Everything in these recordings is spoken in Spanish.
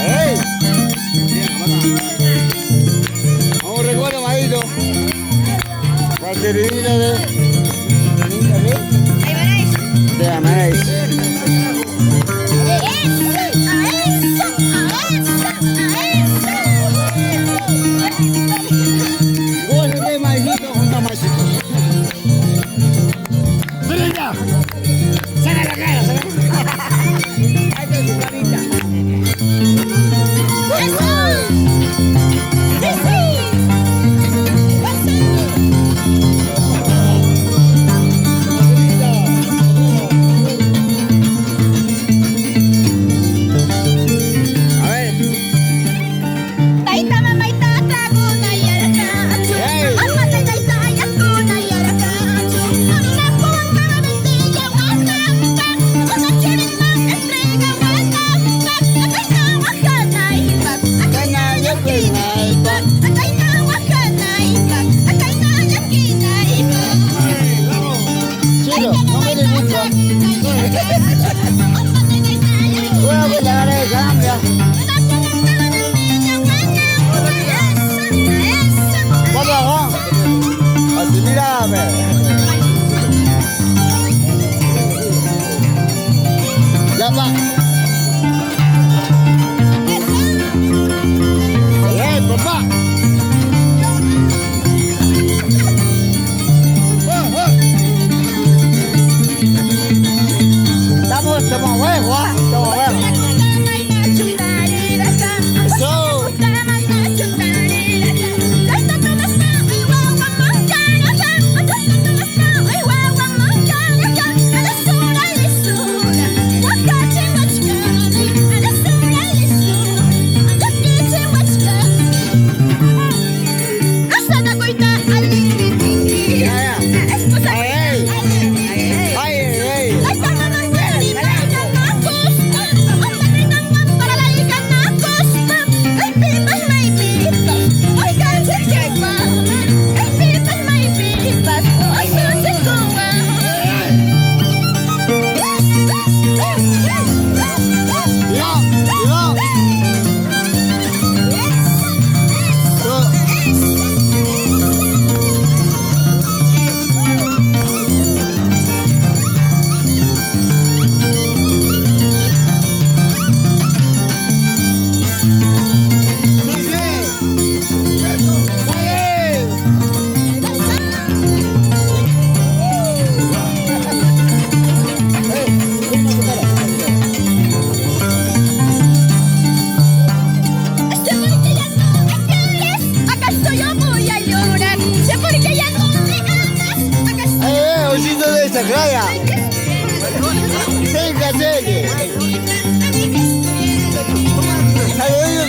¡Ey! Vamos, recuerdo, Madito. Carterita de Amarais. Vos de Maicito junto a Maicito. ¡Selena! ¡Saca la cara! ¡Ahí está su carita!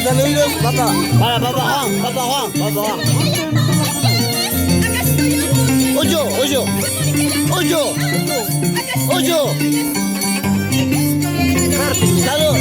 Saludos, papá. Para papá Juan. Oyo. Salud.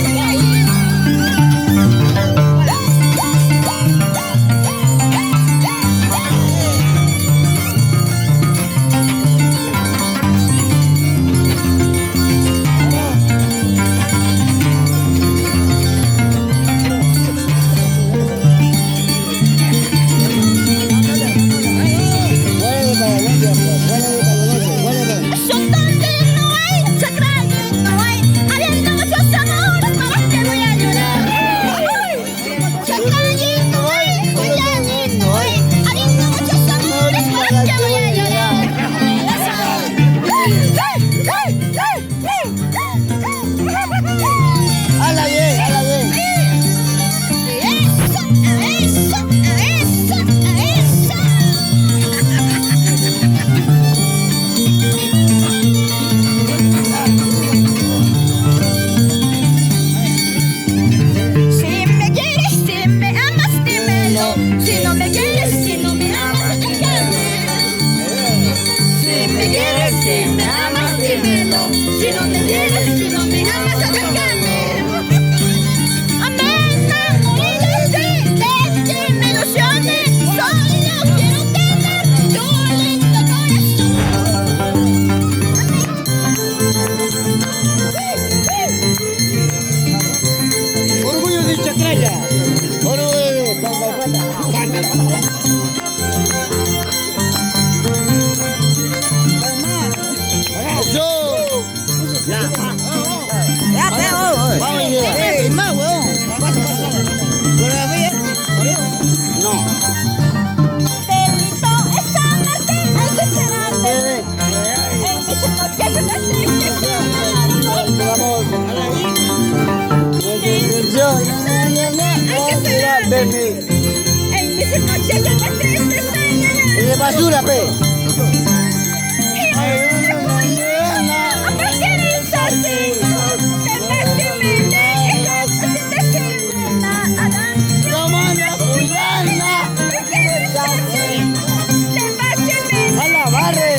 Ya, vamos. Vamos, idea. Más, weón. ¿Coreografía? No. Te invito esta noche, hay que cenarte. En mis noches de tristeza, Vamos a la baby. en mis noches de tristeza, Es de basura, pe. ¿por qué eres así? Te ves en mi vida, sin decirme nada. Comanda Juliana. ¿Por qué eres así? Te ves en mi A la barre.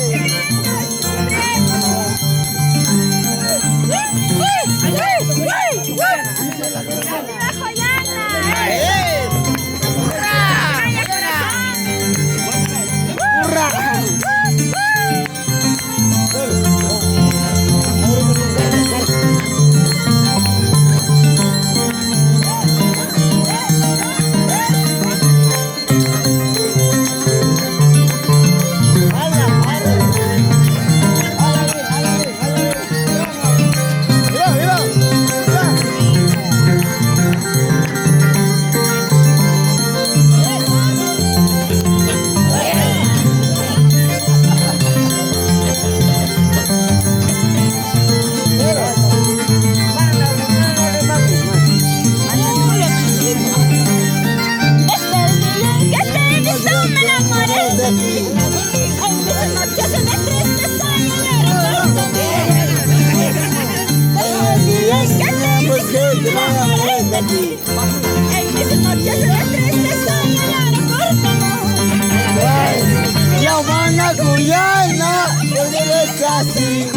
Giovanna Guyana, ¿por qué eres así?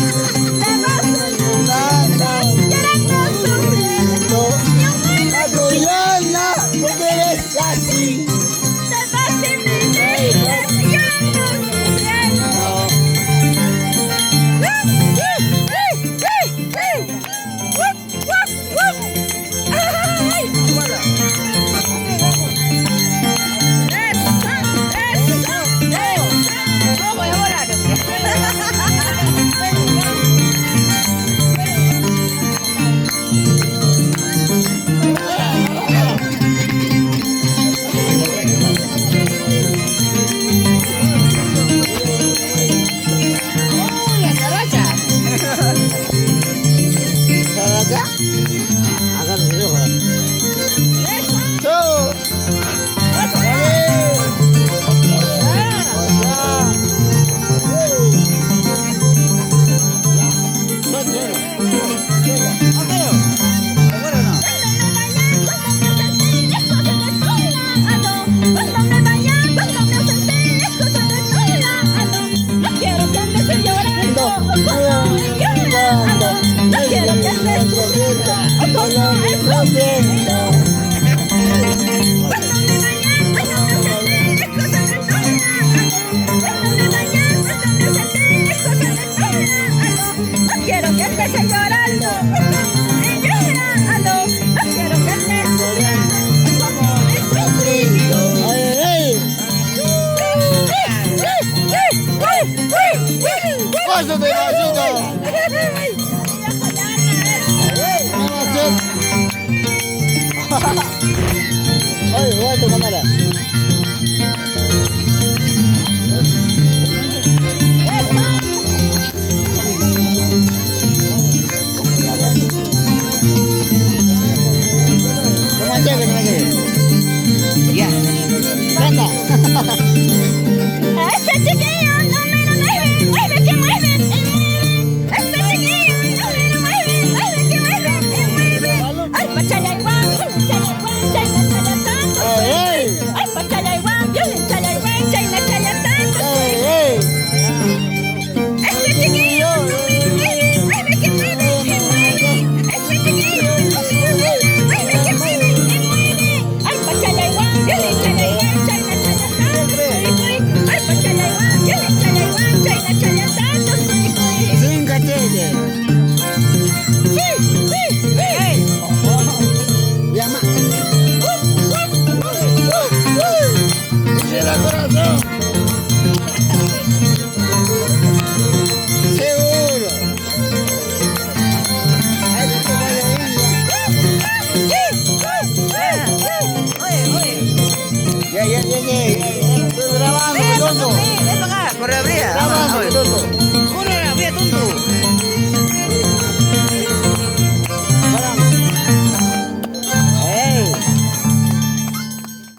La Guyana, ¿por qué eres así? Quiero que estés llorando, llorando, no quiero que estés llorando, como sufriendo. ¡Paso de vasito! Oye, voy a tu cámara. Ya. Canta. Ese chiquillo no me lo mueve, mueve que mueve, ese chiquillo no me lo mueve, mueve que mueve. Ay, pachaya igual, chaya igual, chaya chaya tanto. Ay, pachaya igual, violín chaya igual, chaya tanto. Ese chiquillo no me lo mueve, mueve que mueve, ese chiquillo no me lo mueve, mueve que mueve. Ay, pachaya igual, violín chaya igual, chaya tanto. Ay, pachaya igual, violín chaya igual, chaya tanto. Sin cachete. Llama. Quisiera corazón.